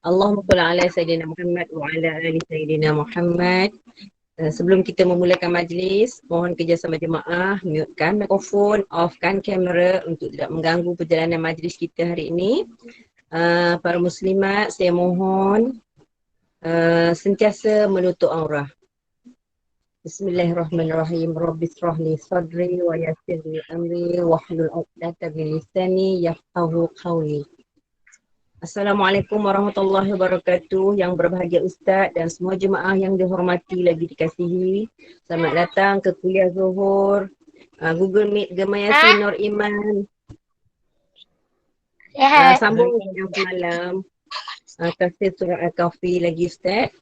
Allahumma salli ala Sayyidina Muhammad wa ala ali Sayyidina Muhammad. Sebelum kita memulakan majlis, mohon kerjasama jemaah, mutekan mikrofon, offkan kamera untuk tidak mengganggu perjalanan majlis kita hari ini. Para muslimat, saya mohon sentiasa menutup aurah. Bismillahirrahmanirrahim. Rabbi shrah li sadri wa yassir li amri wahlul 'uqdatam min lisani yafqahu qawli. Assalamualaikum warahmatullahi wabarakatuh. Yang berbahagia Ustaz dan semua jemaah yang dihormati lagi dikasihi. Selamat datang ke kuliah Zuhur, Google Meet Gemayasin Nur Iman. Sambung yang semalam. Tafsir surah Al-Kahfi lagi Ustaz.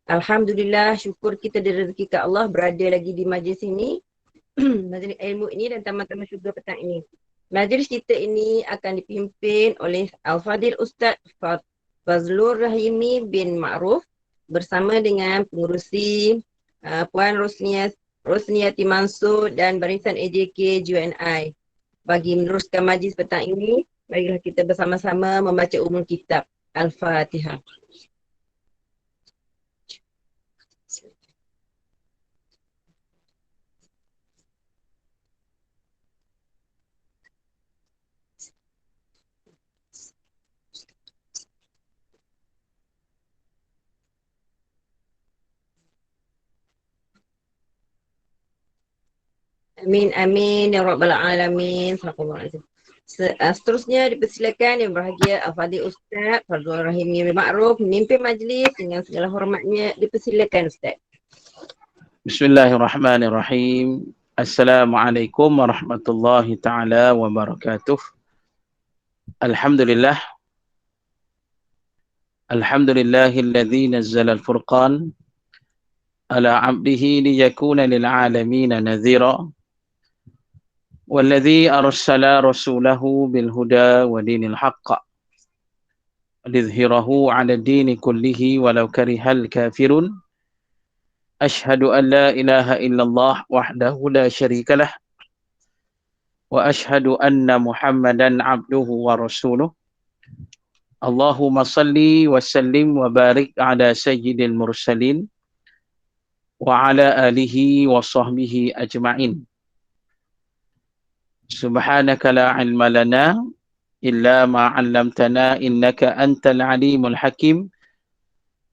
Alhamdulillah, syukur kita direzekikan Allah berada lagi di majlis ini. Majlis ilmu ini dan tamat-tamat syurga petang ini. Majlis kita ini akan dipimpin oleh Al-Fadil Ustaz Fazlur Rahimi bin Ma'ruf bersama dengan pengurusi Puan Rosniati Mansur dan barisan AJK JUNI. Bagi meneruskan majlis petang ini, marilah kita bersama-sama membaca umul kitab Al-Fatihah. Amin, amin, ya Rabbal Alamin. Seterusnya dipersilakan yang berbahagia Al-Fadhil Ustaz Fazlur Rahimi bin Ma'ruf memimpin majlis dengan segala hormatnya. Dipersilakan Ustaz. Bismillahirrahmanirrahim. Assalamualaikum warahmatullahi ta'ala wabarakatuh. Alhamdulillah. Alhamdulillahilladzi nazzala al-furqan ala 'abdihi liyakuna lil'alamina nadhira. Walladzi arsala rasulahu bil huda wa dinil haqq lidhhirahu 'ala ad-dini kullihi walau karihal kafirun. Ashhadu an la ilaha illallah wahdahu la syarikalah wa ashhadu anna Muhammadan abduhu wa rasuluh. Allahumma salli wa sallim wa barik ala sayyidil mursalin wa ala alihi wa sahbihi ajma'in. Subhanaka la ilma lana illa ma 'allamtana innaka antal alimul hakim.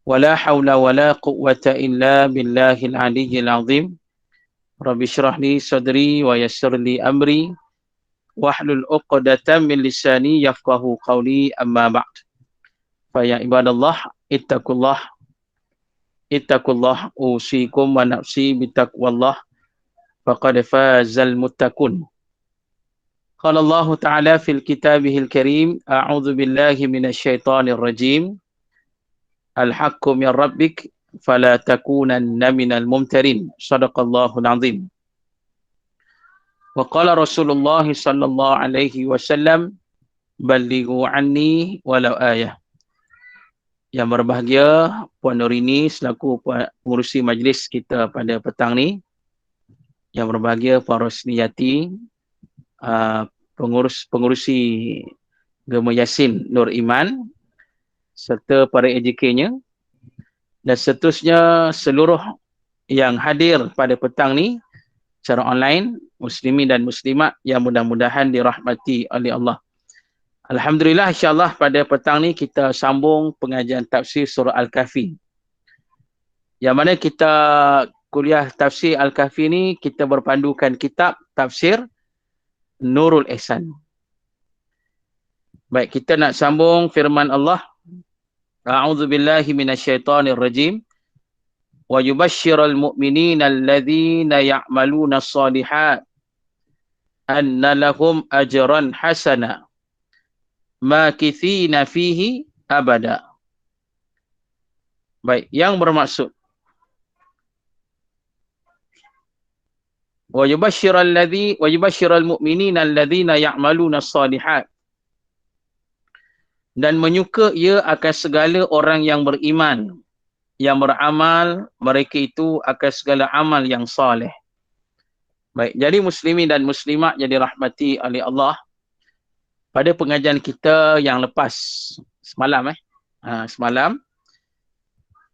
Wala hawla wala quwwata illa billahil aliyyil azim. Rabbi shrah li sadri wa yassir li amri wahlul 'uqdatam min lisani yafqahu qawli, amma ba'd. Fa ya ibadallah ittaqullah usikum wa nafsi bitaqwallah faqad fazal muttaqun. Qala Allah ta'ala fil kitabihil karim, a'udzu billahi minasyaitonir rajim. Al-haqqu min rabbik fala takunanna minal mumtarin. Shadaqallahul azim. Wa qala Rasulullah sallallahu alaihi wasallam, ballighu anni walau ayah. Yang berbahagia Puan Nurini selaku pengurusi majlis kita pada petang ni. Yang berbahagia Puan Rosniati, pengurusi Gema Yasin Nur Iman serta para AJK-nya dan seterusnya seluruh yang hadir pada petang ni secara online, muslimin dan muslimat yang mudah-mudahan dirahmati oleh Allah. Alhamdulillah, insyaAllah pada petang ni kita sambung pengajian tafsir surah Al-Kahfi. Yang mana kita kuliah tafsir Al-Kahfi ni kita berpandukan kitab tafsir Nurul Ihsan. Baik, kita nak sambung firman Allah. A'udzu billahi minasyaitonir rajim. Wa yubashshiral mu'minina alladhina ya'maluna as-shalihat anna lahum ajran hasana makithina fihi abada. Baik, yang bermaksud wa yubashshiral mu'minina alladhina ya'maluna as-shalihat, dan menyuka ia akan segala orang yang beriman, yang beramal, mereka itu akan segala amal yang soleh. Baik, jadi muslimin dan muslimat yang dirahmati oleh Allah, pada pengajian kita yang lepas semalam semalam,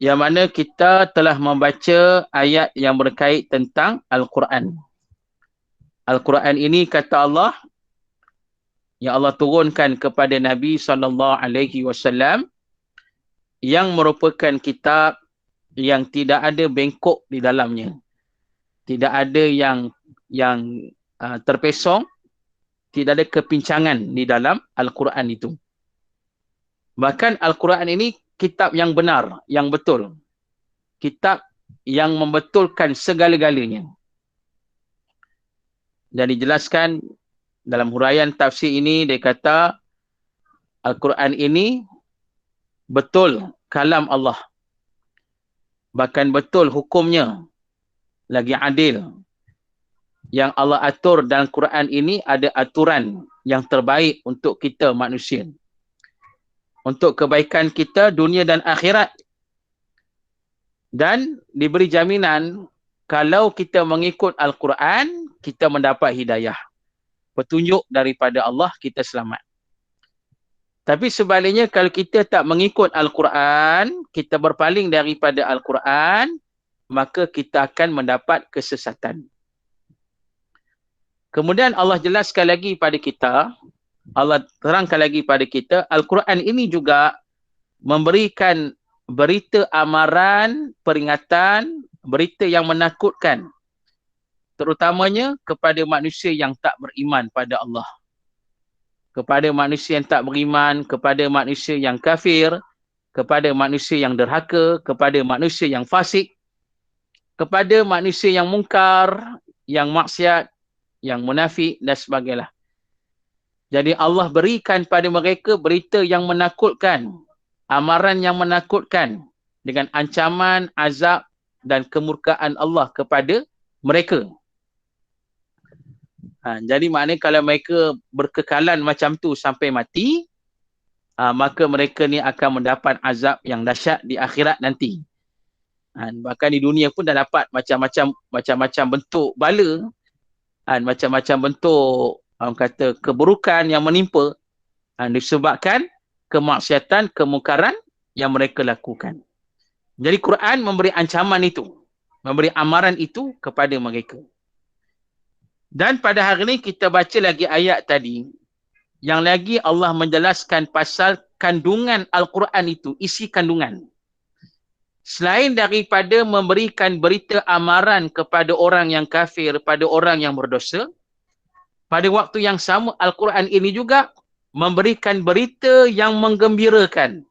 yang mana kita telah membaca ayat yang berkait tentang Al-Quran. Al-Quran ini kata Allah, yang Allah turunkan kepada Nabi SAW, yang merupakan kitab yang tidak ada bengkok di dalamnya. Tidak ada yang terpesong, tidak ada kepincangan di dalam Al-Quran itu. Bahkan Al-Quran ini kitab yang benar, yang betul. Kitab yang membetulkan segala-galanya. Dan dijelaskan dalam huraian tafsir ini, dia kata Al-Quran ini betul kalam Allah. Bahkan betul hukumnya. Lagi adil. Yang Allah atur dalam Quran ini ada aturan yang terbaik untuk kita manusia. Untuk kebaikan kita dunia dan akhirat. Dan diberi jaminan kalau kita mengikut Al-Quran, kita mendapat hidayah. Petunjuk daripada Allah, kita selamat. Tapi sebaliknya kalau kita tak mengikut Al-Quran, kita berpaling daripada Al-Quran, maka kita akan mendapat kesesatan. Kemudian Allah jelaskan lagi pada kita, Allah terangkan lagi pada kita, Al-Quran ini juga memberikan berita amaran, peringatan, berita yang menakutkan. Terutamanya kepada manusia yang tak beriman pada Allah. Kepada manusia yang tak beriman, kepada manusia yang kafir, kepada manusia yang derhaka, kepada manusia yang fasik, kepada manusia yang mungkar, yang maksiat, yang munafik dan sebagainya. Jadi Allah berikan pada mereka berita yang menakutkan, amaran yang menakutkan dengan ancaman, azab dan kemurkaan Allah kepada mereka. Jadi maknanya kalau mereka berkekalan macam tu sampai mati, maka mereka ni akan mendapat azab yang dahsyat di akhirat nanti. Bahkan di dunia pun dah dapat macam-macam bentuk bala, macam-macam bentuk orang kata keburukan yang menimpa disebabkan kemaksiatan, kemungkaran yang mereka lakukan. Jadi Quran memberi ancaman itu, memberi amaran itu kepada mereka. Dan pada hari ini kita baca lagi ayat tadi, yang lagi Allah menjelaskan pasal kandungan Al-Quran itu, isi kandungan. Selain daripada memberikan berita amaran kepada orang yang kafir, pada orang yang berdosa, pada waktu yang sama Al-Quran ini juga memberikan berita yang menggembirakan.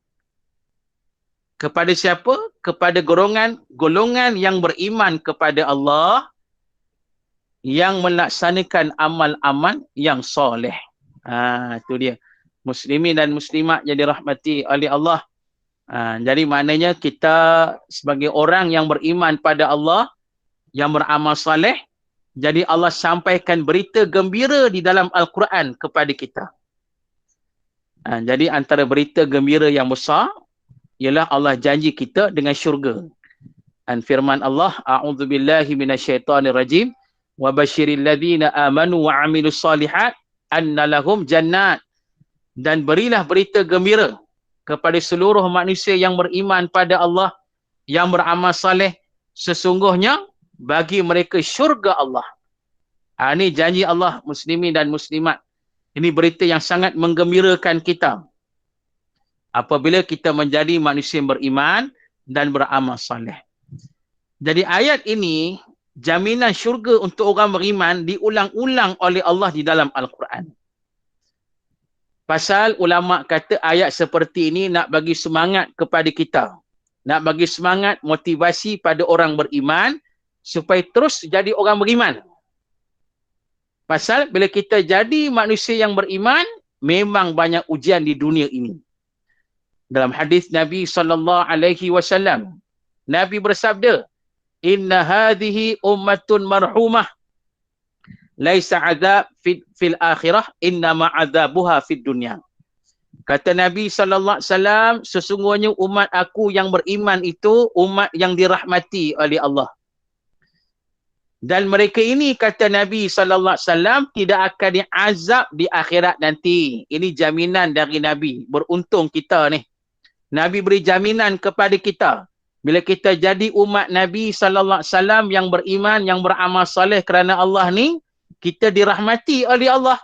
Kepada siapa? Kepada golongan yang beriman kepada Allah, yang melaksanakan amal-amal yang soleh. Itu dia. Muslimin dan muslimat yang dirahmati oleh Allah. Jadi maknanya kita sebagai orang yang beriman pada Allah, yang beramal soleh, jadi Allah sampaikan berita gembira di dalam Al-Quran kepada kita. Jadi antara berita gembira yang besar ialah Allah janji kita dengan syurga. Dan firman Allah, a'udzubillahi minasyaitonirrajim, wa basyiril ladzina amanu wa 'amilus solihat anna lahum jannat. Dan berilah berita gembira kepada seluruh manusia yang beriman pada Allah, yang beramal saleh, sesungguhnya bagi mereka syurga Allah. Ini janji Allah, muslimin dan muslimat. Ini berita yang sangat menggembirakan kita. Apabila kita menjadi manusia yang beriman dan beramal saleh. Jadi ayat ini, jaminan syurga untuk orang beriman diulang-ulang oleh Allah di dalam Al-Quran. Pasal ulama kata ayat seperti ini nak bagi semangat kepada kita. Nak bagi semangat, motivasi pada orang beriman supaya terus jadi orang beriman. Pasal bila kita jadi manusia yang beriman, memang banyak ujian di dunia ini. Dalam hadis Nabi SAW, Nabi bersabda, "Inna hadhihi ummatun marhumah. Laisa azab fil akhirah, innama azabuha fid dunya." Kata Nabi SAW, sesungguhnya umat aku yang beriman itu umat yang dirahmati oleh Allah. Dan mereka ini, kata Nabi SAW, tidak akan diazab di akhirat nanti. Ini jaminan dari Nabi. Beruntung kita ni. Nabi beri jaminan kepada kita. Bila kita jadi umat Nabi sallallahu alaihi wasallam yang beriman, yang beramal soleh kerana Allah ni, kita dirahmati oleh Allah.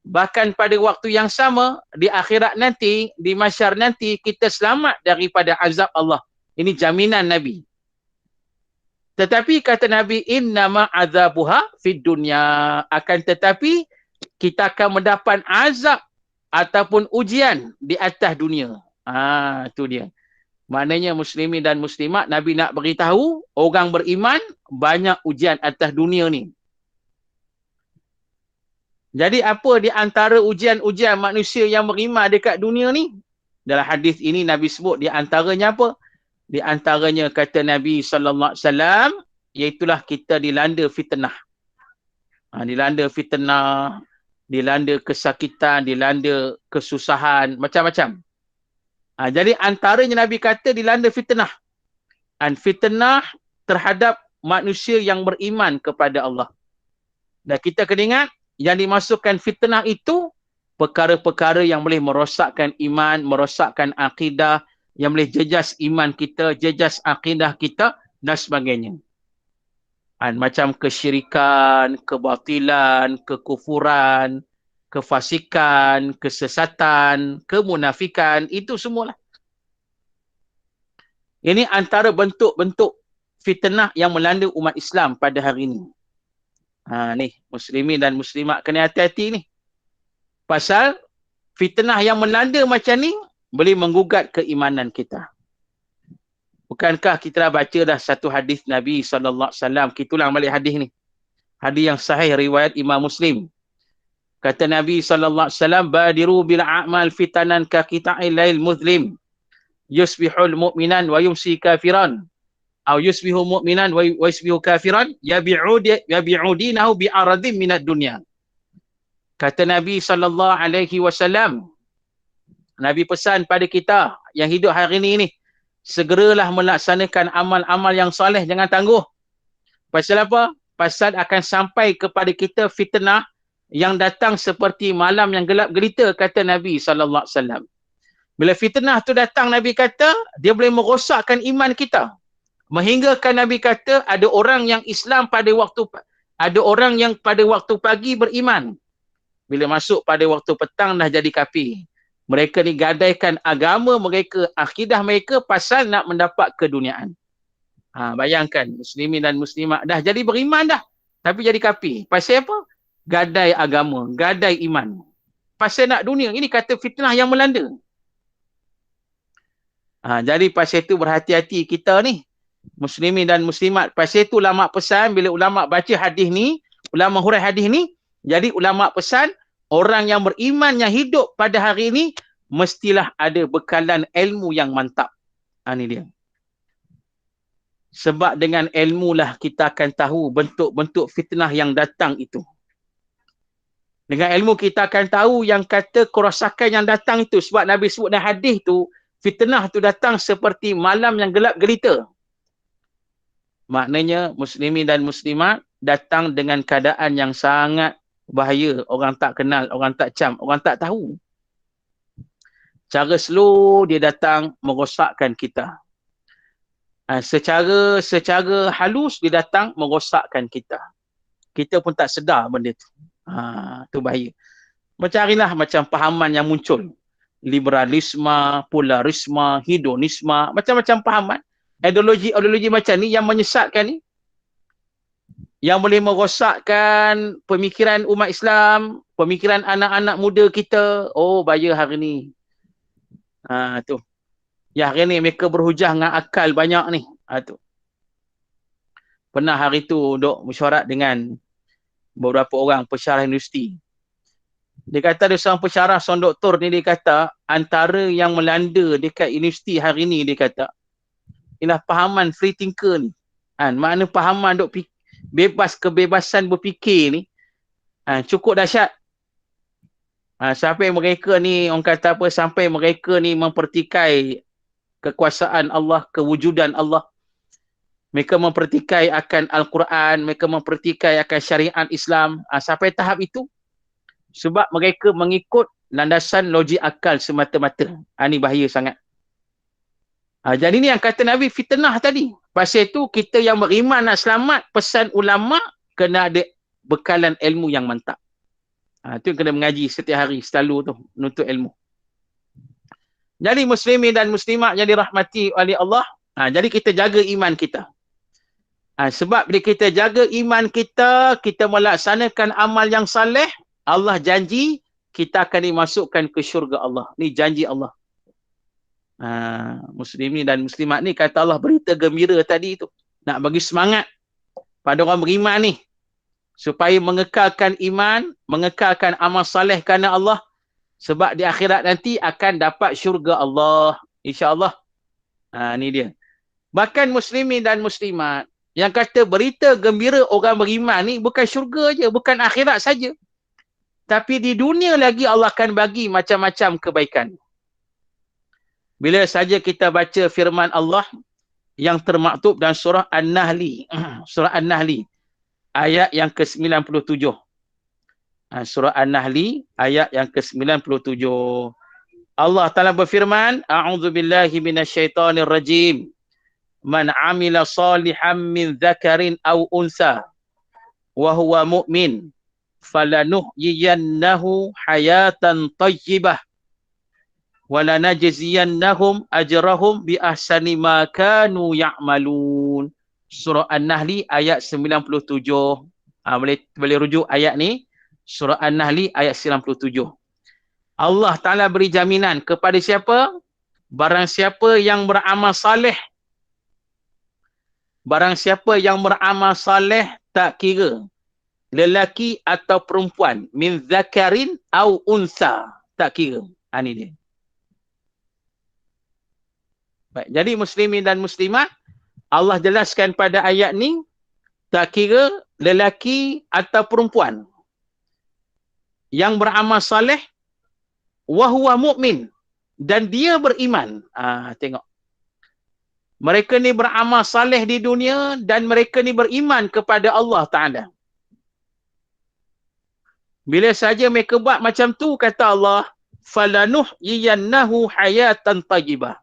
Bahkan pada waktu yang sama, di akhirat nanti, di mahsyar nanti, kita selamat daripada azab Allah. Ini jaminan Nabi. Tetapi kata Nabi, innama azabuha fid dunya. Akan tetapi, kita akan mendapat azab ataupun ujian di atas dunia. Itu dia. Maknanya muslimin dan muslimat, Nabi nak beritahu, orang beriman, banyak ujian atas dunia ni. Jadi apa di antara ujian-ujian manusia yang beriman dekat dunia ni? Dalam hadis ini Nabi sebut di antaranya apa? Di antaranya kata Nabi sallallahu alaihi wasallam, iaitulah kita dilanda fitnah. Dilanda fitnah, dilanda kesakitan, dilanda kesusahan, macam-macam. Jadi antaranya Nabi kata dilanda fitnah. Fitnah terhadap manusia yang beriman kepada Allah. Dan kita kena ingat, yang dimasukkan fitnah itu perkara-perkara yang boleh merosakkan iman, merosakkan akidah, yang boleh jejas iman kita, jejas akidah kita dan sebagainya. Macam kesyirikan, kebatilan, kekufuran, kefasikan, kesesatan, kemunafikan, itu semualah. Ini antara bentuk-bentuk fitnah yang melanda umat Islam pada hari ini. Ni, muslimin dan muslimat kena hati-hati ni. Pasal fitnah yang melanda macam ni boleh menggugat keimanan kita. Bukankah kita dah baca dah satu hadis Nabi SAW? Kita ulang balik hadis ni. Hadis yang sahih riwayat Imam Muslim. Kata Nabi SAW, badiru bil a'mal fitanan ka qita'il lail muzlim. Yusbihul mu'minan wa yumsi kafiran. Atau yusbihu mu'minan wa yusbihu kafiran. Yabi'udinahu bi'aradim minat dunia. Kata Nabi SAW, Nabi pesan pada kita yang hidup hari ini, segeralah melaksanakan amal-amal yang soleh, jangan tangguh. Pasal apa? Pasal akan sampai kepada kita fitnah yang datang seperti malam yang gelap gelita, kata Nabi SAW. Bila fitnah tu datang, Nabi kata, dia boleh merosakkan iman kita. Menghinggakan Nabi kata, ada orang yang Islam pada waktu, ada orang yang pada waktu pagi beriman. Bila masuk pada waktu petang dah jadi kafir. Mereka ni gadaikan agama mereka, akidah mereka pasal nak mendapat keduniaan. Bayangkan, muslimin dan muslimat dah jadi beriman dah, tapi jadi kafir. Pasal apa? Gadai agama, gadai iman. Pasal nak dunia. Ini kata fitnah yang melanda. Jadi pasal itu berhati-hati kita ni, muslimin dan muslimat. Pasal itu ulama pesan, bila ulama baca hadis ni, ulama hurai hadis ni, jadi ulama pesan, orang yang beriman yang hidup pada hari ini mestilah ada bekalan ilmu yang mantap. Ini dia. Sebab dengan ilmu lah kita akan tahu bentuk-bentuk fitnah yang datang itu. Dengan ilmu kita akan tahu yang kata kerosakan yang datang itu. Sebab Nabi sebut dalam hadis tu, fitnah tu datang seperti malam yang gelap gelita. Maknanya muslimin dan muslimat datang dengan keadaan yang sangat bahaya. Orang tak kenal, orang tak cam, orang tak tahu. Cara slow dia datang merosakkan kita. Secara halus dia datang merosakkan kita. Kita pun tak sedar benda tu. Tu bahaya. Carilah macam pahaman yang muncul. Liberalisme, polarisme, hedonisme, macam-macam pahaman. Ideologi macam ni yang menyesatkan ni. Yang boleh merosakkan pemikiran umat Islam, pemikiran anak-anak muda kita. Oh, bahaya hari ni. Tu. Ya, hari ni mereka berhujah dengan akal banyak ni. Tu. Pernah hari tu duk mesyuarat dengan beberapa orang pensyarah universiti. Dia kata ada seorang pensyarah, seorang doktor ni, dia kata antara yang melanda dekat universiti hari ni, dia kata ialah pahaman free thinker ni. Makna pahaman duk kebebasan berfikir ni cukup dahsyat. Sampai mereka ni, orang kata apa, sampai mereka ni mempertikai kekuasaan Allah, kewujudan Allah. Mereka mempertikai akan Al-Quran, mereka mempertikai akan syariat Islam. Sampai tahap itu, sebab mereka mengikut landasan logik akal semata-mata. Ini bahaya sangat. Jadi ni yang kata Nabi fitnah tadi. Pasal itu kita yang beriman nak selamat, pesan ulama kena ada bekalan ilmu yang mantap. Itu yang kena mengaji setiap hari selalu tu, menuntut ilmu. Jadi muslimin dan muslimat yang dirahmati oleh Allah, jadi kita jaga iman kita. Sebab bila kita jaga iman kita, kita melaksanakan amal yang saleh, Allah janji kita akan dimasukkan ke syurga Allah. Ni janji Allah. Muslimin dan muslimat ni kata Allah berita gembira tadi tu. Nak bagi semangat pada orang beriman ni. Supaya mengekalkan iman, mengekalkan amal saleh kerana Allah. Sebab di akhirat nanti akan dapat syurga Allah. InsyaAllah. Ni dia. Bahkan muslimin dan muslimat yang kata berita gembira orang beriman ni bukan syurga je, bukan akhirat saja. Tapi di dunia lagi Allah akan bagi macam-macam kebaikan. Bila saja kita baca firman Allah yang termaktub dalam surah An-Nahli. Surah An-Nahli. Ayat yang ke-97. Surah An-Nahli ayat yang ke-97. Allah Ta'ala berfirman, A'udzubillahi minasyaitanir rajim. Man amila salihan min dzakarin aw unsa wa huwa mu'min falanuhyiyannahu hayatan thayyibah wa lanajziyannahum ajrahum bi ahsani ma kanu ya'malun. Surah An-Nahli ayat 97. Boleh rujuk ayat ni. Surah An-Nahli ayat 97. Allah Ta'ala beri jaminan kepada siapa? Barang siapa yang beramal saleh. Barang siapa yang beramal saleh tak kira lelaki atau perempuan. Min zakarin au unsa. Tak kira. Ini dia. Baik, jadi muslimin dan muslimat, Allah jelaskan pada ayat ni, tak kira lelaki atau perempuan yang beramal saleh, wahuwa mu'min, dan dia beriman. Tengok. Mereka ni beramal saleh di dunia dan mereka ni beriman kepada Allah Ta'ala. Bila saja mereka buat macam tu, kata Allah, falanuhyiyannahu hayatan thayyibah.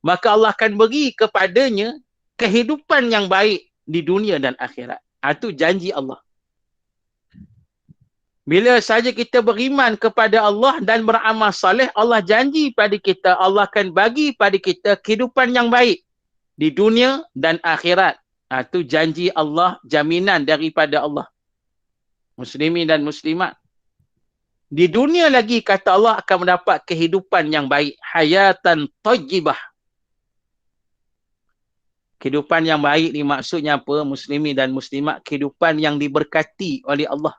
Maka Allah akan beri kepadanya kehidupan yang baik di dunia dan akhirat. Itu janji Allah. Bila saja kita beriman kepada Allah dan beramal saleh, Allah janji pada kita, Allah akan bagi pada kita kehidupan yang baik di dunia dan akhirat. Itu janji Allah, jaminan daripada Allah. Muslimin dan muslimat. Di dunia lagi kata Allah akan mendapat kehidupan yang baik. Hayatan thayyibah. Kehidupan yang baik ni maksudnya apa? Muslimin dan muslimat, kehidupan yang diberkati oleh Allah.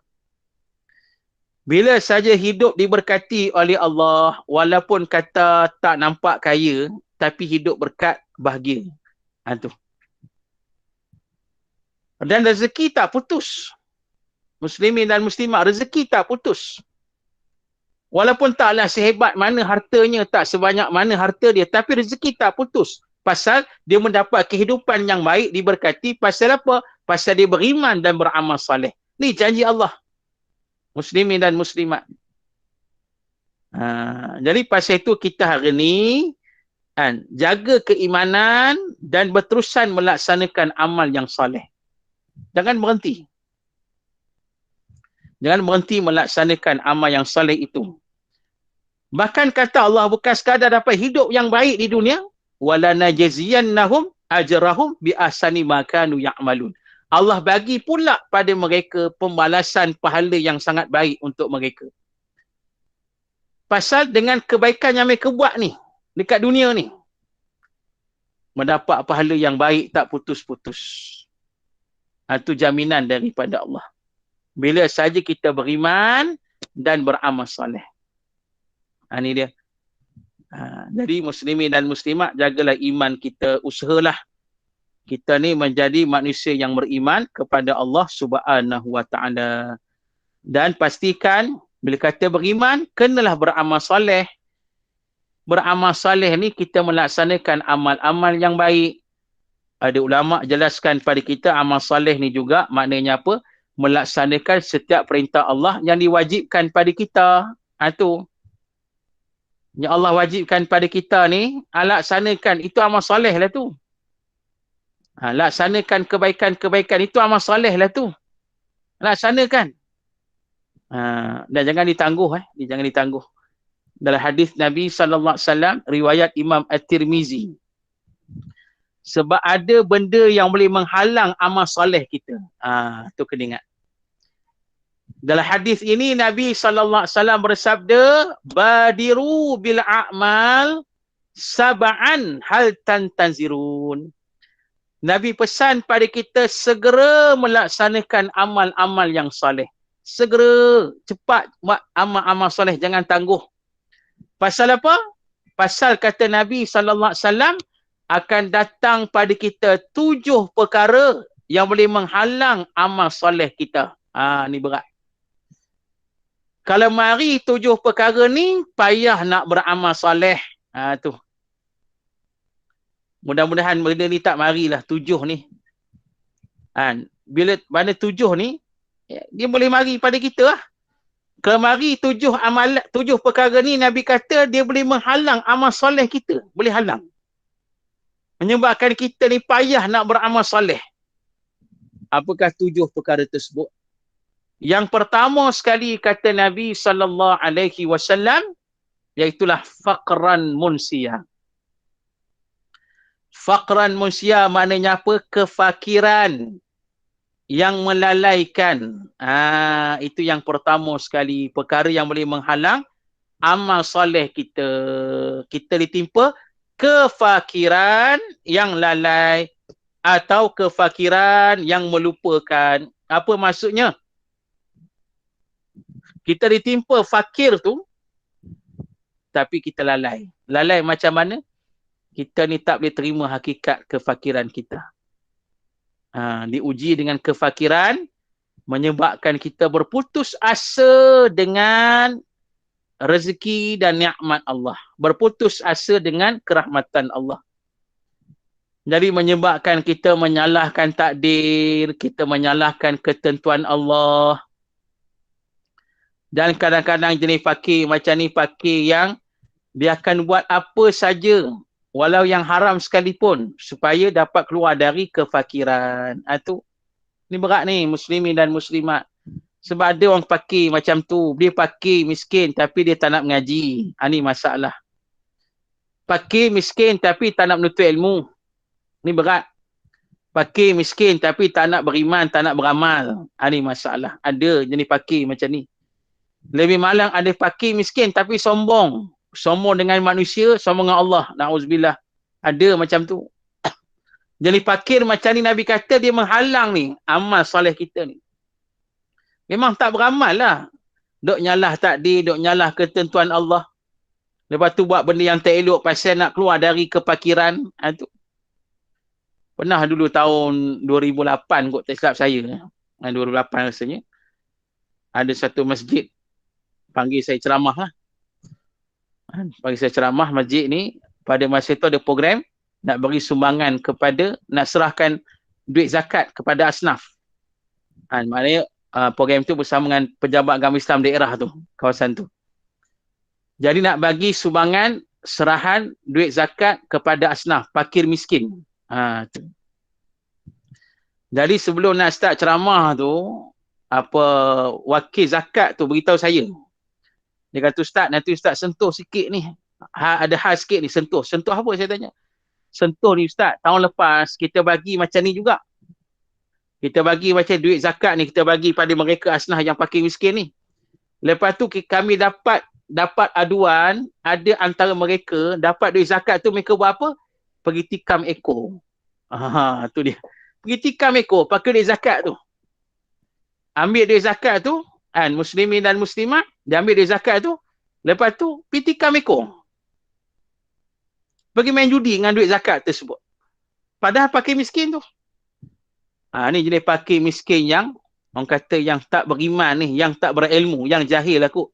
Bila saja hidup diberkati oleh Allah, walaupun kata tak nampak kaya, tapi hidup berkat, bahagia. Itu. Dan rezeki tak putus. Muslimin dan muslimat, rezeki tak putus. Walaupun taklah sehebat mana hartanya, tak sebanyak mana harta dia, tapi rezeki tak putus. Pasal dia mendapat kehidupan yang baik, diberkati. Pasal apa? Pasal dia beriman dan beramal saleh. Ni janji Allah. Muslimin dan muslimat. Jadi pasal itu kita hari ni jaga keimanan dan berterusan melaksanakan amal yang saleh. Jangan berhenti. Jangan berhenti melaksanakan amal yang saleh itu. Bahkan kata Allah, bukan sekadar dapat hidup yang baik di dunia, wala najziyannahum ajrahum bi ahsani ma kanu ya'malun. Allah bagi pula pada mereka pembalasan pahala yang sangat baik untuk mereka. Pasal dengan kebaikan yang mereka buat ni, dekat dunia ni, mendapat pahala yang baik tak putus-putus. Itu jaminan daripada Allah. Bila saja kita beriman dan beramal soleh. Ini dia. Jadi muslimin dan muslimat, jagalah iman kita, usahalah kita ni menjadi manusia yang beriman kepada Allah Subhanahu wa Ta'ala. Dan pastikan bila kata beriman, kenalah beramal soleh. Beramal soleh ni kita melaksanakan amal-amal yang baik. Ada ulama jelaskan pada kita amal soleh ni juga maknanya apa? Melaksanakan setiap perintah Allah yang diwajibkan pada kita. Itu. Yang Allah wajibkan pada kita ni, laksanakan. Itu amal soleh lah tu. Laksanakan kebaikan-kebaikan. Itu amal soleh lah tu. Laksanakan. Dan jangan ditangguh. Jangan ditangguh. Dalam hadis Nabi SAW, riwayat Imam At-Tirmizi. Sebab ada benda yang boleh menghalang amal soleh kita. Tu kena ingat. Dalam hadis ini Nabi SAW bersabda, badiru bil a'mal sab'an hal tanzirun. Nabi pesan pada kita segera melaksanakan amal-amal yang soleh. Segera, cepat buat amal-amal soleh, jangan tangguh. Pasal apa? Pasal kata Nabi SAW, akan datang pada kita 7 perkara yang boleh menghalang amal soleh kita. Ni berat. Kalau mari 7 perkara ni, payah nak beramal soleh. Tu. Mudah-mudahan benda ni tak marilah 7 ni. Bila mana 7 ni, dia boleh mari pada kita lah. Kalau mari 7 perkara ni, Nabi kata dia boleh menghalang amal soleh kita. Boleh halang. Menyebabkan kita ni payah nak beramal soleh. Apakah 7 perkara tersebut? Yang pertama sekali kata Nabi SAW, iaitulah faqran munsia. Faqran munsia maknanya apa? Kefakiran yang melalaikan. Itu yang pertama sekali. Perkara yang boleh menghalang amal soleh kita. Kita ditimpa kefakiran yang lalai atau kefakiran yang melupakan. Apa maksudnya? Kita ditimpa fakir tu, tapi kita lalai. Lalai macam mana? Kita ni tak boleh terima hakikat kefakiran kita. Diuji dengan kefakiran, menyebabkan kita berputus asa dengan rezeki dan nikmat Allah. Berputus asa dengan kerahmatan Allah. Jadi menyebabkan kita menyalahkan takdir, kita menyalahkan ketentuan Allah. Dan kadang-kadang jenis fakir macam ni, fakir yang dia akan buat apa saja, walau yang haram sekalipun, supaya dapat keluar dari kefakiran. Ni berat ni, muslimin dan muslimat. Sebab ada orang fakir macam tu. Dia fakir, miskin, tapi dia tak nak mengaji. Ni masalah. Fakir, miskin, tapi tak nak menuntut ilmu. Ni berat. Fakir, miskin, tapi tak nak beriman, tak nak beramal. Ni masalah. Ada jenis fakir macam ni. Lebih malang ada fakir, miskin, tapi sombong. Sombong dengan manusia, sombong dengan Allah. Na'udzubillah. Ada macam tu. Jenis fakir macam ni Nabi kata dia menghalang ni amal soleh kita ni. Memang tak beramal lah. Duk nyalah takdir, duk nyalah ketentuan Allah. Lepas tu buat benda yang tak elok pasal nak keluar dari kefakiran. Tu. Pernah dulu tahun 2008 kot tak silap saya. 2008 rasanya. Ada satu masjid panggil saya ceramah lah. Panggil saya ceramah masjid ni. Pada masa itu ada program nak beri sumbangan kepada, nak serahkan duit zakat kepada asnaf. Maknanya program tu bersama dengan pejabat agama Islam daerah tu, kawasan tu. Jadi nak bagi sumbangan serahan duit zakat kepada asnaf, fakir miskin. Tu. Jadi sebelum nak start ceramah tu, wakil zakat tu beritahu saya. Dia kata, Ustaz, nanti Ustaz sentuh sikit ni. Ada hal sikit ni, sentuh. Sentuh apa saya tanya? Sentuh ni Ustaz, tahun lepas kita bagi macam ni juga. Kita bagi macam duit zakat ni, kita bagi pada mereka asnaf yang fakir miskin ni. Lepas tu kami dapat aduan, ada antara mereka dapat duit zakat tu, mereka buat apa? Pergi tikam ekor. Tu dia. Pergi tikam ekor, pakai duit zakat tu. Ambil duit zakat tu, muslimin dan muslimat, dia ambil duit zakat tu, lepas tu pergi tikam ekor. Pergi main judi dengan duit zakat tersebut. Padahal fakir miskin tu. Ni jenis fakir miskin yang orang kata yang tak beriman ni, yang tak berilmu, yang jahil lah kot.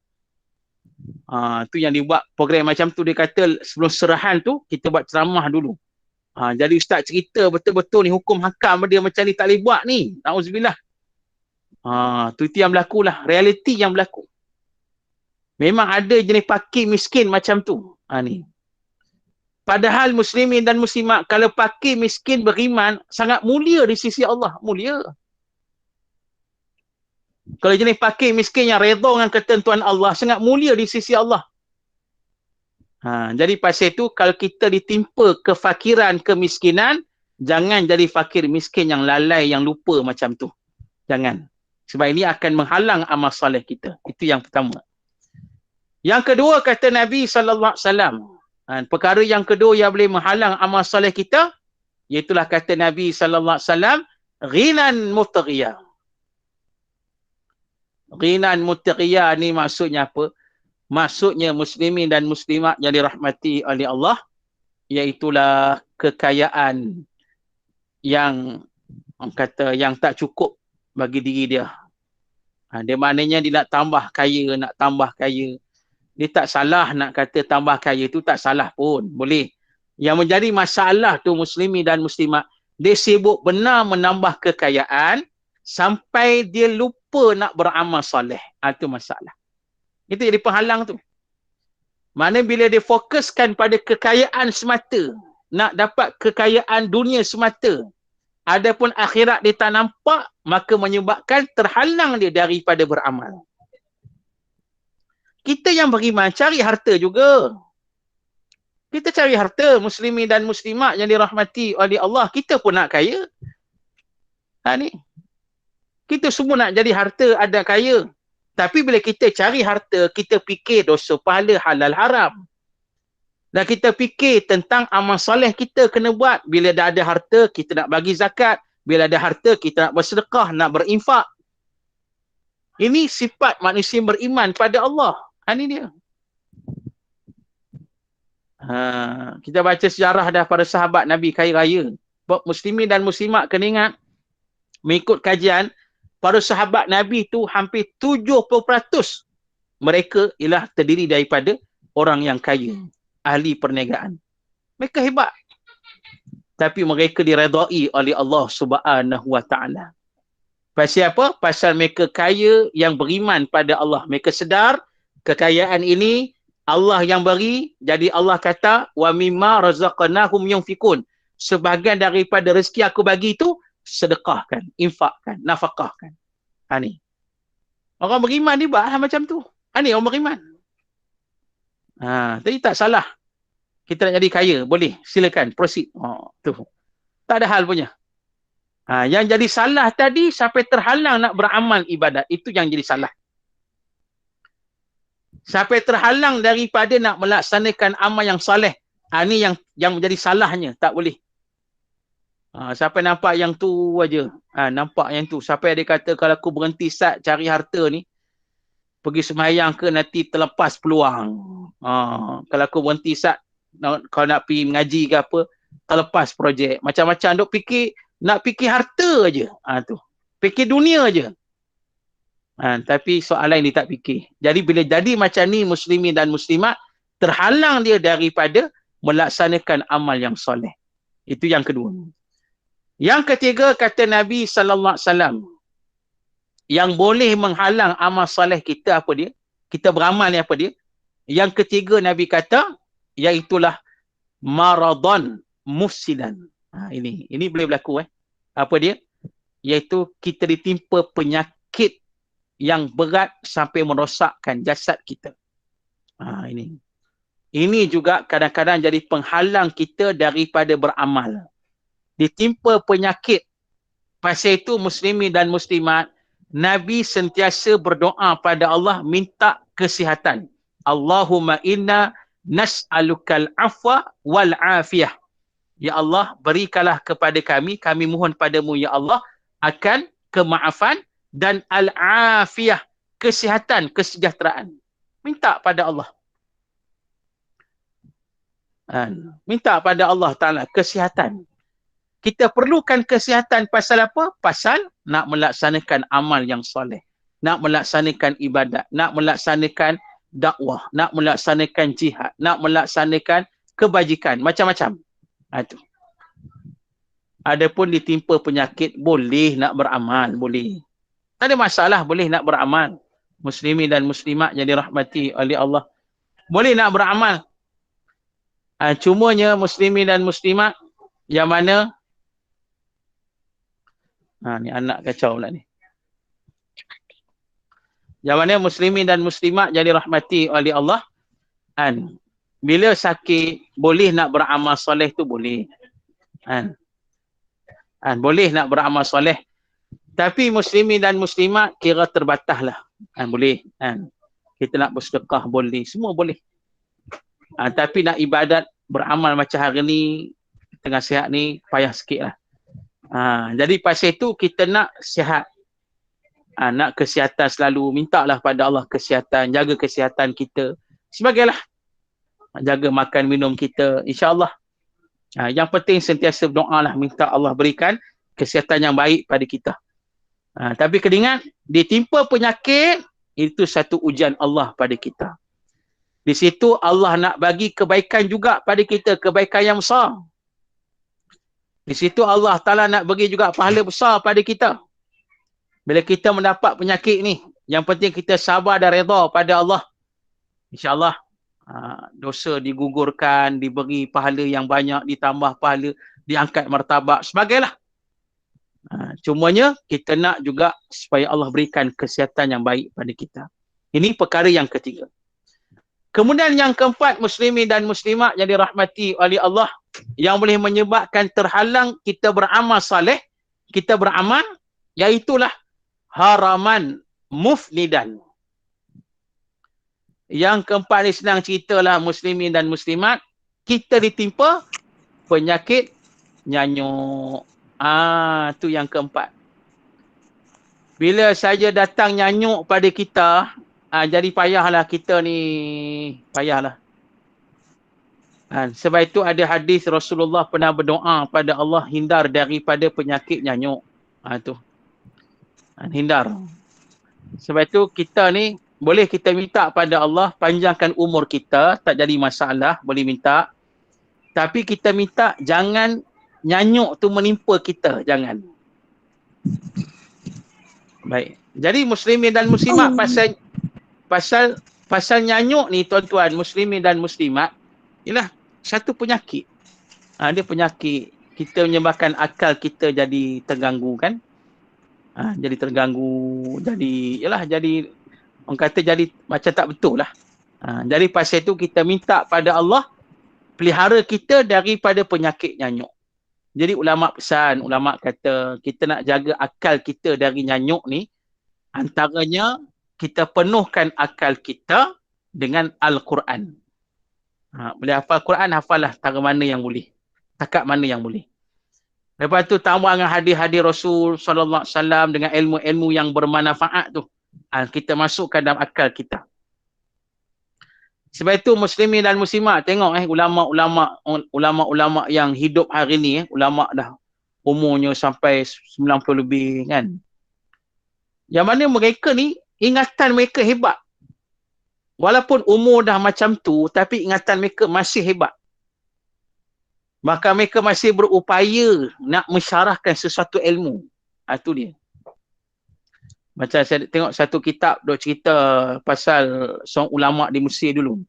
Tu yang dibuat program macam tu. Dia kata sebelum serahan tu kita buat ceramah dulu. Jadi Ustaz cerita betul-betul ni hukum hakam dia macam ni tak boleh buat ni. Na'udzubillah. Tu yang berlaku lah. Realiti yang berlaku. Memang ada jenis fakir miskin macam tu. Ni. Padahal muslimin dan muslimat, kalau fakir miskin beriman, sangat mulia di sisi Allah. Mulia. Kalau jenis fakir miskin yang redha dengan ketentuan Allah, sangat mulia di sisi Allah. Jadi pasal itu, kalau kita ditimpa kefakiran, kemiskinan, jangan jadi fakir miskin yang lalai, yang lupa macam tu. Jangan. Sebab ini akan menghalang amal soleh kita. Itu yang pertama. Yang kedua, kata Nabi SAW, perkara yang kedua yang boleh menghalang amal soleh kita, iaitulah kata Nabi SAW, ghinan mutaghiya. Ghinan mutaghiya ni maksudnya apa? Maksudnya muslimin dan muslimat yang dirahmati oleh Allah, iaitulah kekayaan yang kata yang tak cukup bagi diri dia. Dia maknanya dia nak tambah kaya, nak tambah kaya. Dia tak salah nak kata tambah kaya tu, tak salah pun. Boleh. Yang menjadi masalah tu muslimin dan muslimat, dia sibuk benar menambah kekayaan sampai dia lupa nak beramal soleh. Itu masalah. Itu jadi penghalang tu. Mana bila dia fokuskan pada kekayaan semata, nak dapat kekayaan dunia semata, adapun akhirat dia tak nampak, maka menyebabkan terhalang dia daripada beramal. Kita yang beriman cari harta juga. Kita cari harta, muslimin dan muslimat yang dirahmati oleh Allah. Kita pun nak kaya. Ni. Kita semua nak jadi harta, ada kaya. Tapi bila kita cari harta, kita fikir dosa pahala halal haram. Dan kita fikir tentang amal soleh kita kena buat. Bila dah ada harta, kita nak bagi zakat. Bila ada harta, kita nak bersedekah, nak berinfak. Ini sifat manusia beriman pada Allah. Ini dia. Kita baca sejarah dah para sahabat Nabi kaya raya. Muslimin dan muslimat kena ingat, mengikut kajian, para sahabat Nabi tu hampir 70% mereka ialah terdiri daripada orang yang kaya, ahli perniagaan. Mereka hebat. Tapi mereka diredai oleh Allah Subhanahu Wa Taala. Pasal apa? Pasal mereka kaya yang beriman pada Allah. Mereka sedar kekayaan ini Allah yang beri, jadi Allah kata wa mimma razaqnahum yunfikun. Sebahagian daripada rezeki aku bagi itu sedekahkan, infakkan, nafkahkan. Ni. Orang beriman ni buat macam tu. Ni orang beriman. Tapi tak salah. Kita nak jadi kaya, boleh, silakan, proceed. Tu. Tak ada hal punya. Yang jadi salah tadi sampai terhalang nak beramal ibadat, itu yang jadi salah. Sampai terhalang daripada nak melaksanakan amal yang soleh. Ini yang menjadi salahnya, tak boleh. Sampai nampak yang tu aja. Nampak yang tu. Sampai dia kata kalau aku berhenti start cari harta ni, pergi sembahyang ke nanti terlepas peluang. Kalau aku berhenti start, kalau nak pergi mengaji ke apa, terlepas projek. Macam-macam duk fikir, nak fikir harta aja. Tu. Fikir dunia aja. Tapi soalan ini tak fikir. Jadi bila jadi macam ni muslimin dan muslimat, terhalang dia daripada melaksanakan amal yang soleh. Itu yang kedua. Yang ketiga, kata Nabi SAW, yang boleh menghalang amal soleh kita apa dia? Kita beramal ni apa dia? Yang ketiga Nabi kata, iaitulah maradhan mufsidan. Ini boleh berlaku. Apa dia? Iaitu kita ditimpa penyakit yang berat sampai merosakkan jasad kita. Ini juga kadang-kadang jadi penghalang kita daripada beramal. Ditimpa penyakit. Pasal itu muslimin dan muslimat, Nabi sentiasa berdoa pada Allah minta kesihatan. Allahumma inna nas'alukal afwa wal afiyah. Ya Allah, berikanlah kepada kami mohon padamu ya Allah, akan kemaafan dan al-afiyah, kesihatan, kesejahteraan. Minta pada Allah. Minta pada Allah Ta'ala kesihatan. Kita perlukan kesihatan pasal apa? Pasal nak melaksanakan amal yang soleh. Nak melaksanakan ibadat. Nak melaksanakan dakwah. Nak melaksanakan jihad. Nak melaksanakan kebajikan. Macam-macam. Itu. Adapun ditimpa penyakit, boleh nak beramal. Boleh. Tak ada masalah, boleh nak beramal. muslimin dan muslimat yang dirahmati oleh Allah. Boleh nak beramal. Cumanya muslimin dan muslimat yang mana ni anak kacau pula ni. Yang mana muslimin dan muslimat yang dirahmati oleh Allah, bila sakit boleh nak beramal soleh tu boleh. Boleh nak beramal soleh. Tapi muslimin dan muslimat kira terbatas lah. Boleh. Kita nak bersedekah boleh. Semua boleh. Tapi nak ibadat, beramal macam hari ni, tengah sihat ni, payah sikit lah. Jadi pasal itu kita nak sihat. Nak kesihatan selalu. Mintalah pada Allah kesihatan. Jaga kesihatan kita. Sebagailah. Jaga makan minum kita. InsyaAllah. Yang penting sentiasa berdoa lah. Minta Allah berikan kesihatan yang baik pada kita. Tapi kena ingat, ditimpa penyakit, itu satu ujian Allah pada kita. Di situ Allah nak bagi kebaikan juga pada kita. Kebaikan yang besar. Di situ Allah Ta'ala nak bagi juga pahala besar pada kita. Bila kita mendapat penyakit ni, yang penting kita sabar dan redha pada Allah. InsyaAllah. Dosa digugurkan, diberi pahala yang banyak, ditambah pahala, diangkat martabak, sebagailah. Cumanya kita nak juga supaya Allah berikan kesihatan yang baik pada kita. Ini perkara yang ketiga. Kemudian yang keempat, muslimin dan muslimat yang dirahmati oleh Allah, yang boleh menyebabkan terhalang kita beramal saleh, kita beramal, iaitulah haraman mufnidan. Yang keempat ni senang ceritalah muslimin dan muslimat, kita ditimpa penyakit nyanyuk. Tu yang keempat. Bila saja datang nyanyuk pada kita, jadi payahlah kita ni, payahlah. Sebab itu ada hadis Rasulullah pernah berdoa pada Allah hindar daripada penyakit nyanyuk. Tu. Hindar. Sebab itu kita ni boleh kita minta pada Allah panjangkan umur kita, tak jadi masalah, boleh minta. Tapi kita minta jangan nyanyuk tu menimpa kita, jangan. Baik. Jadi muslimin dan muslimat pasal nyanyuk ni tuan-tuan, muslimin dan muslimat, ialah satu penyakit. Dia penyakit, kita menyebabkan akal kita jadi terganggu kan? Jadi terganggu, jadi orang kata jadi macam tak betul lah. Jadi pasal itu kita minta pada Allah pelihara kita daripada penyakit nyanyuk. Jadi ulama pesan, ulama kata kita nak jaga akal kita dari nyanyuk ni, antaranya kita penuhkan akal kita dengan Al-Quran. Boleh hafal Quran, hafallah tara mana yang boleh. Takat mana yang boleh. Lepas tu tambah dengan hadis-hadis Rasul sallallahu alaihi wasallam dengan ilmu-ilmu yang bermanfaat tu. Kita masukkan dalam akal kita. Sebab itu muslimin dan muslimat tengok ulama-ulama yang hidup hari ni, ulama dah umurnya sampai 90 lebih kan. Yang mana mereka ni ingatan mereka hebat. Walaupun umur dah macam tu, tapi ingatan mereka masih hebat. Maka mereka masih berupaya nak mensyarahkan sesuatu ilmu. Itu dia. Macam saya tengok satu kitab dok cerita pasal seorang ulama di Mesir dulu.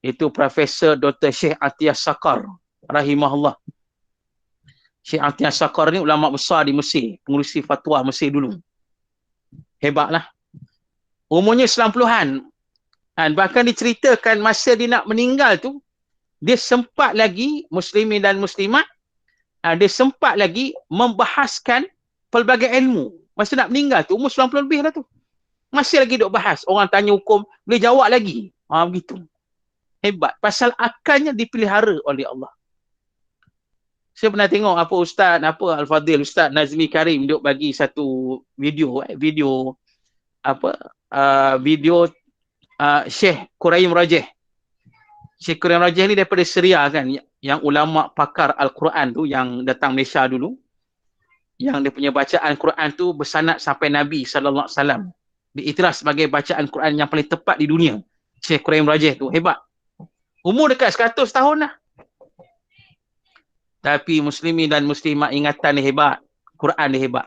Itu Profesor Dr. Syekh Atiyah Sakar rahimahullah. Syekh Atiyah Sakar ni ulama besar di Mesir, pengurusi fatwa Mesir dulu. Hebatlah. Umurnya 90-an. Bahkan diceritakan masa dia nak meninggal tu, dia sempat lagi, muslimin dan muslimat, dia sempat lagi membahaskan pelbagai ilmu. Masa nak meninggal tu, umur 90 lebih dah tu. Masih lagi duk bahas. Orang tanya hukum, boleh jawab lagi. Begitu. Hebat. Pasal akalnya dipelihara oleh Allah. Saya pernah tengok Al-Fadhil, Ustaz Nazmi Karim duk bagi satu video Syekh Quraim Rajih. Syekh Quraim Rajih ni daripada Syria kan, yang ulama pakar Al-Quran tu yang datang Malaysia dulu. Yang dia punya bacaan Quran tu bersanad sampai Nabi sallallahu alaihi wasallam. Diiktiraf sebagai bacaan Quran yang paling tepat di dunia. Syekh Quraim Rajih tu hebat. Umur dekat 100 tahun lah. Tapi muslimin dan muslimat ingatan dia hebat. Quran dia hebat.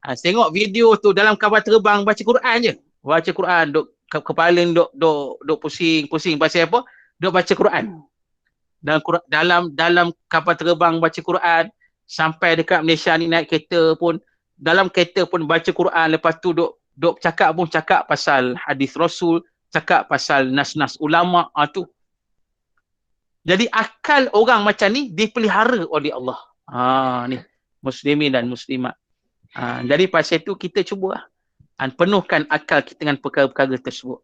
Tengok video tu dalam kapal terbang baca Quran je. Baca Quran, kepala duk pusing pasal apa? Duk baca Quran. Dalam kapal terbang baca Quran, sampai dekat Malaysia ni naik kereta pun, dalam kereta pun baca Quran, lepas tu duk cakap pasal hadis Rasul, cakap pasal nas-nas ulama tu. Jadi akal orang macam ni dipelihara oleh Allah. Ni muslimin dan muslimat. Jadi pasal itu kita cuba penuhkan akal kita dengan perkara-perkara tersebut.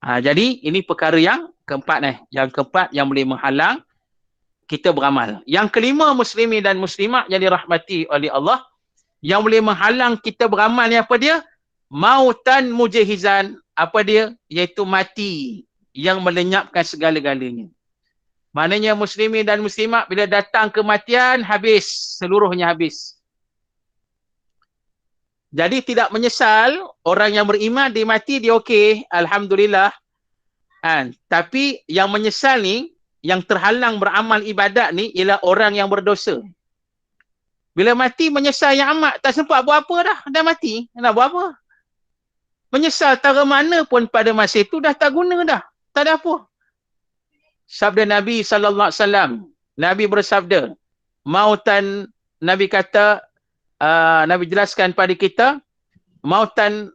Jadi ini perkara yang keempat Yang keempat yang boleh menghalang kita beramal. Yang kelima, muslimin dan muslimat yang dirahmati oleh Allah, yang boleh menghalang kita beramal ni apa dia? Mautan mujahizan. Apa dia? Iaitu mati yang melenyapkan segala-galanya. Maknanya muslimin dan muslimat bila datang kematian, habis. Seluruhnya habis. Jadi tidak menyesal, orang yang beriman dia mati dia okey, alhamdulillah. Tapi yang menyesal ni, yang terhalang beramal ibadat ni ialah orang yang berdosa. Bila mati menyesal yang amat, tak sempat buat apa dah mati. Nak buat apa? Menyesal tara mana pun pada masa itu dah tak guna dah. Tak ada apa. Sabda Nabi SAW. Nabi bersabda, mautan, Nabi kata, Nabi jelaskan pada kita, mautan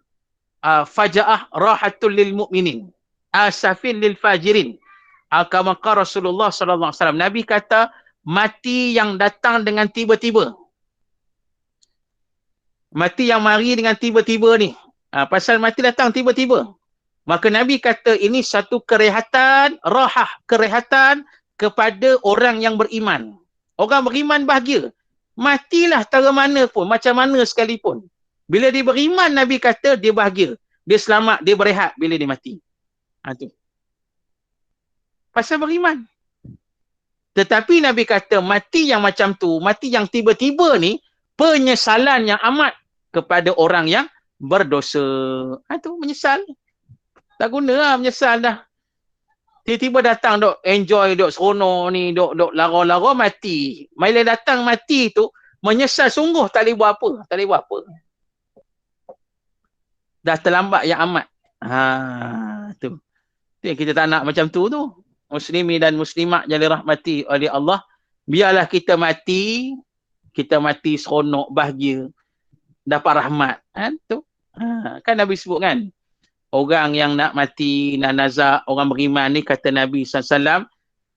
fajaah rahatul lil mu'minin, asafin lil fajirin. Kama qala Rasulullah SAW. Nabi kata, mati yang datang dengan tiba-tiba. Mati yang mari dengan tiba-tiba ni. Pasal mati datang tiba-tiba. Maka Nabi kata ini satu kerehatan, rahah, kerehatan kepada orang yang beriman. Orang beriman bahagia. Matilah tara mana pun, macam mana sekalipun. Bila dia beriman, Nabi kata dia bahagia. Dia selamat, dia berehat bila dia mati. Tu. Pasal beriman. Tetapi Nabi kata mati yang macam tu, mati yang tiba-tiba ni, penyesalan yang amat kepada orang yang berdosa. Tu menyesal. Tak guna lah menyesal dah. Tiba-tiba datang dok enjoy, dok seronok ni, dok lara-lara mati. Bila datang mati tu, menyesal sungguh tak boleh buat apa. Tak boleh buat apa. Dah terlambat yang amat. Tu. Tu yang kita tak nak macam tu. Muslimin dan muslimat yang dirahmati oleh Allah, biarlah kita mati seronok, bahagia, dapat rahmat. Tu. Kan Nabi sebut kan, orang yang nak mati, nak nazak, orang beriman ni kata Nabi SAW,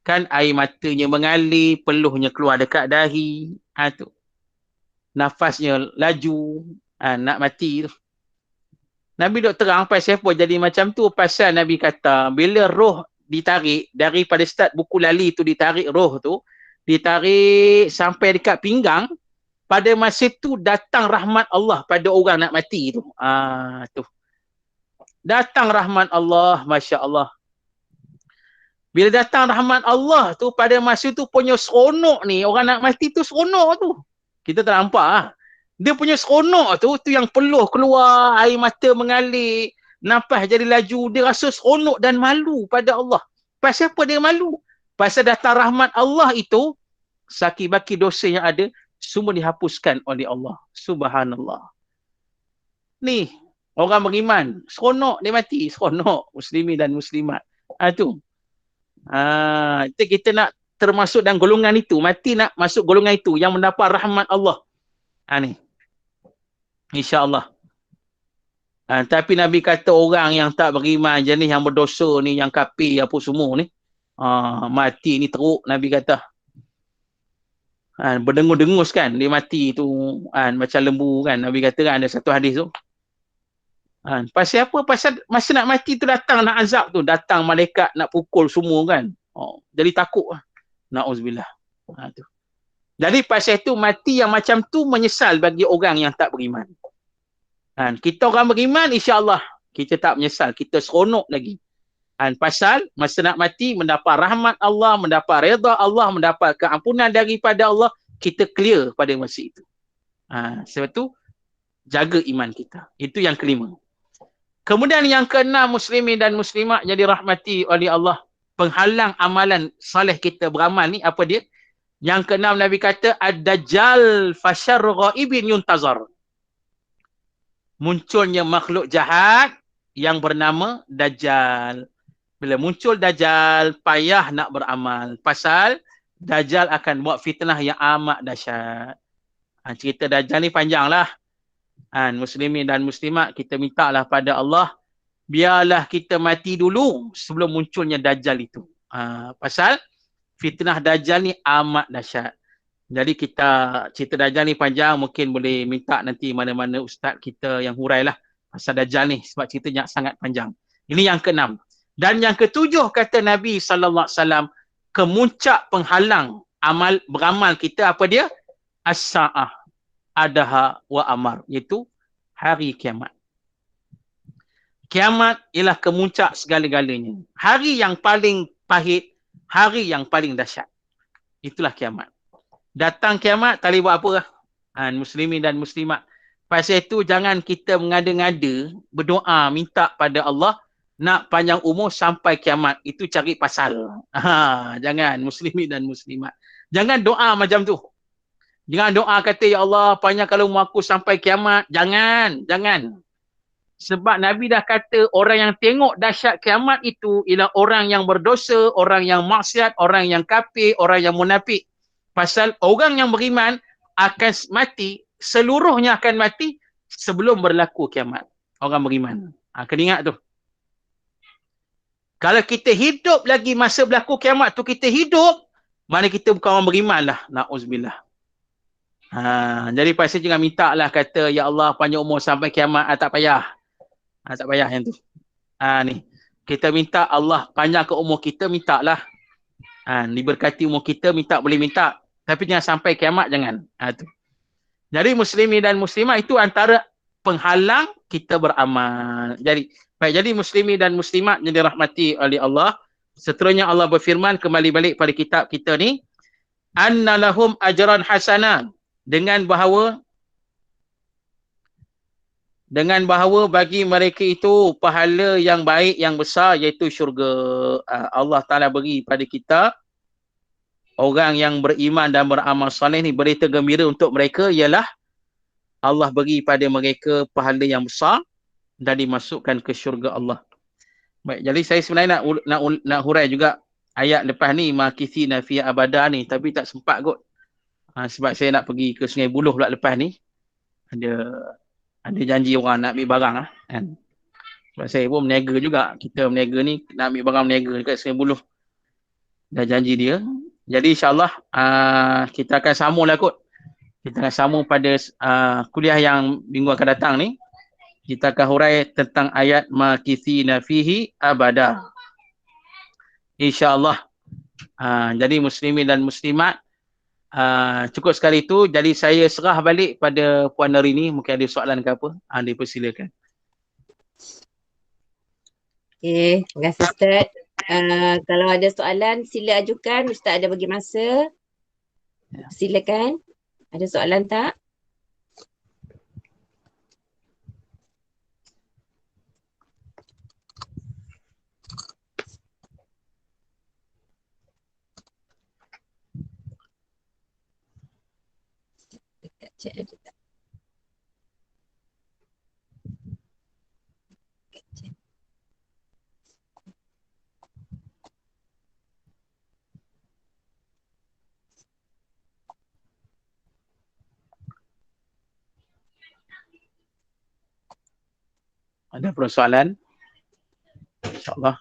kan air matanya mengalir, peluhnya keluar dekat dahi. Tu. Nafasnya laju, nak mati tu. Nabi dok terang pasal apa jadi macam tu. Pasal Nabi kata, bila roh ditarik, daripada start buku lali tu ditarik roh tu, ditarik sampai dekat pinggang, pada masa tu datang rahmat Allah pada orang nak mati tu. Tu. Datang rahmat Allah, Masya Allah. Bila datang rahmat Allah tu, pada masa tu punya seronok ni, orang nak mati tu seronok tu. Kita tak nampak Dia punya seronok tu yang peluh keluar, air mata mengalir, nafas jadi laju, dia rasa seronok dan malu pada Allah. Pasal apa dia malu? Pasal datang rahmat Allah itu, saki-baki dosa yang ada, semua dihapuskan oleh Allah. Subhanallah. Ni, orang beriman, seronok dia mati, seronok muslimin dan muslimat. Tu. Kita nak termasuk dalam golongan itu, mati nak masuk golongan itu, yang mendapat rahmat Allah. Ni. InsyaAllah. Tapi Nabi kata orang yang tak beriman, jenis yang berdosa ni, yang kafir apa semua ni, mati ni teruk, Nabi kata. Berdengus-dengus kan, dia mati tu, macam lembu kan, Nabi kata kan, ada satu hadis tu. Pasal apa? Pasal masa nak mati tu datang nak azab tu, datang malaikat nak pukul semua kan. Jadi takut lah. Na'uzubillah. Tu. Jadi pasal tu mati yang macam tu menyesal bagi orang yang tak beriman. Kita orang beriman, insya-Allah kita tak menyesal, kita seronok lagi. Pasal masa nak mati mendapat rahmat Allah, mendapat redha Allah, mendapat keampunan daripada Allah, kita clear pada masa itu. Sebab tu jaga iman kita. Itu yang kelima. Kemudian yang keenam, muslimin dan muslimat yang dirahmati oleh Allah, penghalang amalan soleh kita beramal ni apa dia? Yang keenam Nabi kata ad-dajjal fasyarru ghaibin yuntazar. Munculnya makhluk jahat yang bernama Dajjal. Bila muncul Dajjal, payah nak beramal. Pasal Dajjal akan buat fitnah yang amat dahsyat. Cerita Dajjal ni panjang lah. Muslimin dan muslimat, kita minta lah pada Allah, biarlah kita mati dulu sebelum munculnya Dajjal itu. Pasal fitnah Dajjal ni amat dahsyat. Jadi kita, cerita Dajjal ni panjang, mungkin boleh minta nanti mana-mana ustaz kita yang hurai lah pasal Dajjal ni, sebab ceritanya sangat panjang. Ini yang ke-6. Dan yang ke-7 kata Nabi SAW, kemuncak penghalang beramal kita apa dia? As-sa'ah adaha wa amar, iaitu hari kiamat. Kiamat ialah kemuncak segala-galanya. Hari yang paling pahit, hari yang paling dahsyat. Itulah kiamat. Datang kiamat, tak boleh buat apa lah. Muslimin dan muslimat. Pasal itu jangan kita mengada-ngada, berdoa, minta pada Allah, nak panjang umur sampai kiamat. Itu cari pasal. Jangan, muslimin dan muslimat. Jangan doa macam tu. Jangan doa kata, ya Allah, panjangkan umur aku sampai kiamat. Jangan, jangan. Sebab Nabi dah kata, orang yang tengok dahsyat kiamat itu ialah orang yang berdosa, orang yang maksiat, orang yang kafir, orang yang munafik. Pasal orang yang beriman akan mati, seluruhnya akan mati sebelum berlaku kiamat. Orang beriman. Kena ingat tu. Kalau kita hidup lagi masa berlaku kiamat tu, kita hidup, mana kita bukan orang beriman lah. Na'uzubillah. Jadi pasal jangan minta lah kata, ya Allah panjang umur sampai kiamat. Tak payah. Tak payah yang tu. Ni. Kita minta Allah panjangkan umur kita, minta lah. Diberkati umur kita, minta boleh minta. Tapi jangan sampai kiamat, jangan. Tu. Jadi muslimin dan muslimat itu antara penghalang kita beramal. Jadi muslimin dan muslimat yang dirahmati oleh Allah. Seterusnya Allah berfirman, kembali balik pada kitab kita ni. Anna lahum ajran hasanah. Dengan bahawa bagi mereka itu pahala yang baik, yang besar, iaitu syurga. Allah Ta'ala beri pada kita, orang yang beriman dan beramal soleh ni, berita gembira untuk mereka ialah Allah beri pada mereka pahala yang besar dan dimasukkan ke syurga Allah. Baik, jadi saya sebenarnya nak hurai juga ayat lepas ni, makithina fi abada ni, tapi tak sempat kot. Sebab saya nak pergi ke Sungai Buloh pula lepas ni. Ada janji orang nak ambil barang lah, kan. Sebab saya pun meniaga juga. Kita meniaga ni nak ambil barang meniaga dekat Sungai Buloh. Dah janji dia. Jadi insyaAllah kita akan sambung lah kot. Kita akan sambung pada kuliah yang minggu akan datang ni. Kita akan hurai tentang ayat makithina fihi abada. InsyaAllah. Jadi muslimin dan muslimat, cukup sekali itu. Jadi saya serah balik pada Puan Narini. Mungkin ada soalan ke apa. Dipersilakan. Okay, terima kasih Ustaz. Kalau ada soalan, sila ajukan. Ustaz ada bagi masa. Silakan. Ada soalan tak? Dekat chat ada tak? Ada persoalan? InsyaAllah.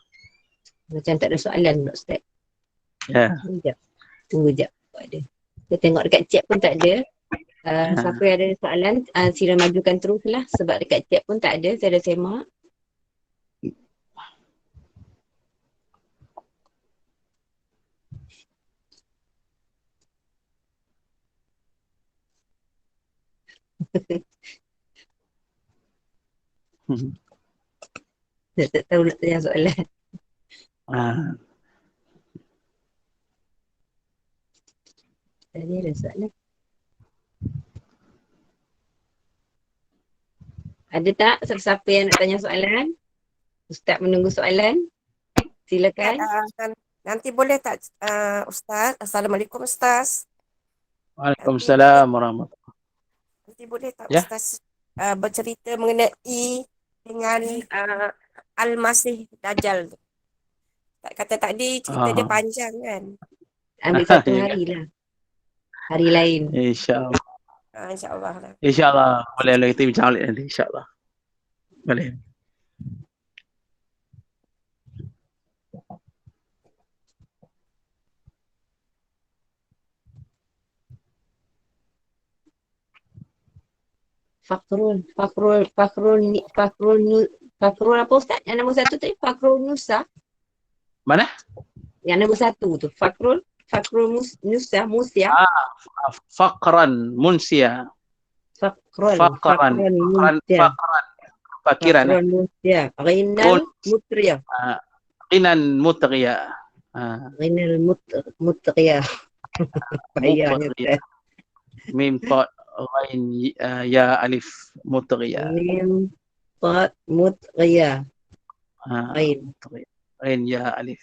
Macam tak ada soalan pula Ustaz. Ya. Tunggu jap. Ada. Kita tengok dekat chat pun tak ada. Siapa yang ada soalan, sila majukan terus lah. Sebab dekat chat pun tak ada. Saya dah semak. Saya tak tahu nak tanya soalan. Tadi ada soalan. Ada tak siapa yang nak tanya soalan? Ustaz menunggu soalan. Silakan. Nanti boleh tak Ustaz? Assalamualaikum Ustaz. Waalaikumsalam warahmatullahi. Nanti boleh tak Ya. Ustaz bercerita mengenai dengan Al-Masih Dajjal tu. Tak kata tadi cerita dia panjang kan. Ambil satu Ya. hari lah. Hari lain. InsyaAllah. InsyaAllah lah. InsyaAllah. Boleh kita bincang balik nanti. InsyaAllah. Boleh. Fakrul apa Ustaz? Yang nombor satu tadi Fakrul Nusa. Mana? Yang nombor satu tu Fakrul Nusa Musia. Faqran munsia. Fakrul Musia. Fakiran. Fakrul Musia. Ghinal Mutria. Qinan mutghiya. Ghinal Mutria. Payahnya Mutghiya. Mim ta ghain ya alif mutghiya. Mim ta Mutria. Ghain. Ghain ya alif.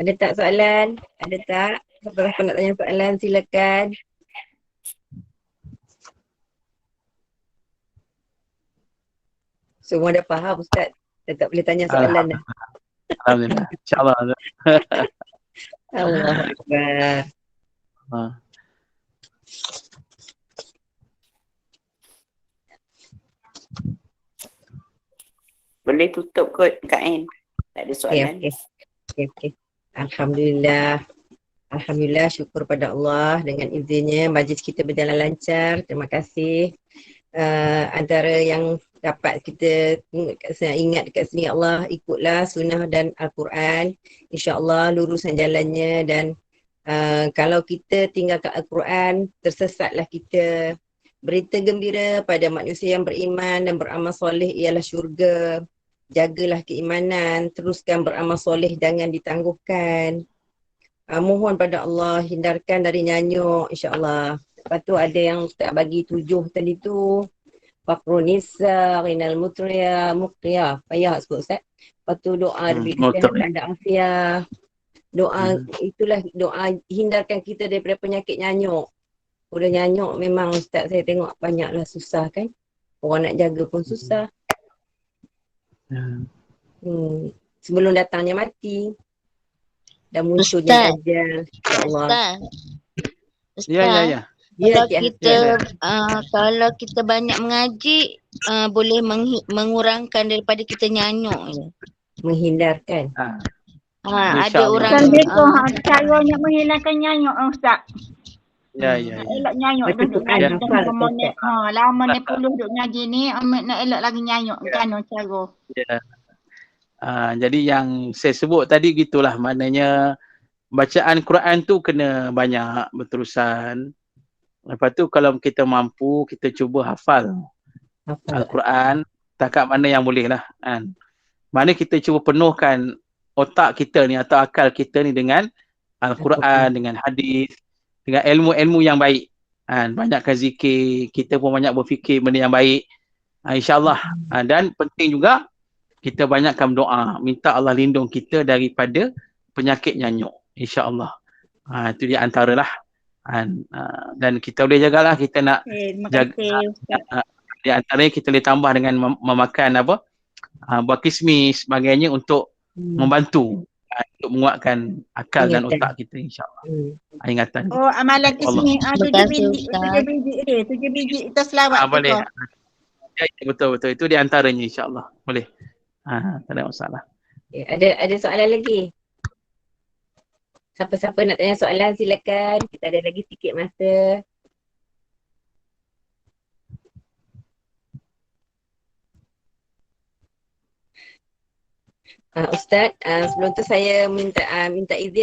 Ada tak soalan? Ada tak? Siapa nak tanya soalan silakan. Semua dah faham Ustaz. Dah tak boleh tanya soalan dah. Alhamdulillah. InsyaAllah. Allahu Akbar. Boleh tutup kot Kak Ain. Tak ada soalan. Okay. Alhamdulillah. Alhamdulillah, syukur pada Allah dengan izinnya majlis kita berjalan lancar. Terima kasih. Antara yang dapat kita ingat dekat sini Allah, ikutlah sunnah dan Al-Quran. InsyaAllah lurusan jalannya dan kalau kita tinggalkan Al-Quran, tersesatlah kita. Berita gembira pada manusia yang beriman dan beramal soleh ialah syurga. Jagalah keimanan, teruskan beramal soleh, jangan ditangguhkan. Mohon pada Allah, hindarkan dari nyanyuk insyaAllah. Lepas tu ada yang tak bagi 7 tadi tu. Fakrunisa, Rinal Mutria, Muqya. Payah sebut Ustaz. Lepas tu doa diberi kesihatan dan afiah. Doa, itulah doa hindarkan kita daripada penyakit nyanyuk. Udah nyanyuk memang Ustaz saya tengok banyaklah susah kan. Orang nak jaga pun susah. Sebelum datangnya mati. Dan munculnya ajal. Ya Allah. Ustaz. Kalau kita banyak mengaji, boleh mengurangkan daripada kita nyanyuk. Menghindarkan. Ada orang caranya menghilangkan nyanyuk Ustaz. Ya. Elak nyanyuk duduk ngaji lama ni puluh duduk ngaji ni, amat nak elak lagi nyanyuk kan cara. Ya. Jadi yang saya sebut tadi gitulah, maknanya bacaan Quran tu kena banyak berterusan. Lepas tu kalau kita mampu, kita cuba hafal Al-Quran takat mana yang boleh lah kan. Mana kita cuba penuhkan otak kita ni atau akal kita ni dengan Al-Quran, dengan hadis, dengan ilmu-ilmu yang baik kan. Banyakkan zikir, kita pun banyak berfikir benda yang baik, InsyaAllah. Dan penting juga kita banyakkan doa, minta Allah lindung kita daripada penyakit nyanyuk, insyaAllah. Itu di antaralah. Dan kita boleh jagalah, kita nak jaga. Di antaranya kita boleh tambah dengan memakan buah kismis sebagainya untuk membantu untuk menguatkan akal dan otak kita, insyaAllah. Ingatan. Oh, amalan kismis 7 biji kita selawat boleh. Ya, betul. Itu di antaranya, insyaAllah. Boleh. Tak ada masalah. Ada soalan lagi? Siapa-siapa nak tanya soalan silakan. Kita ada lagi sikit masa. Ustaz, sebelum tu saya minta izin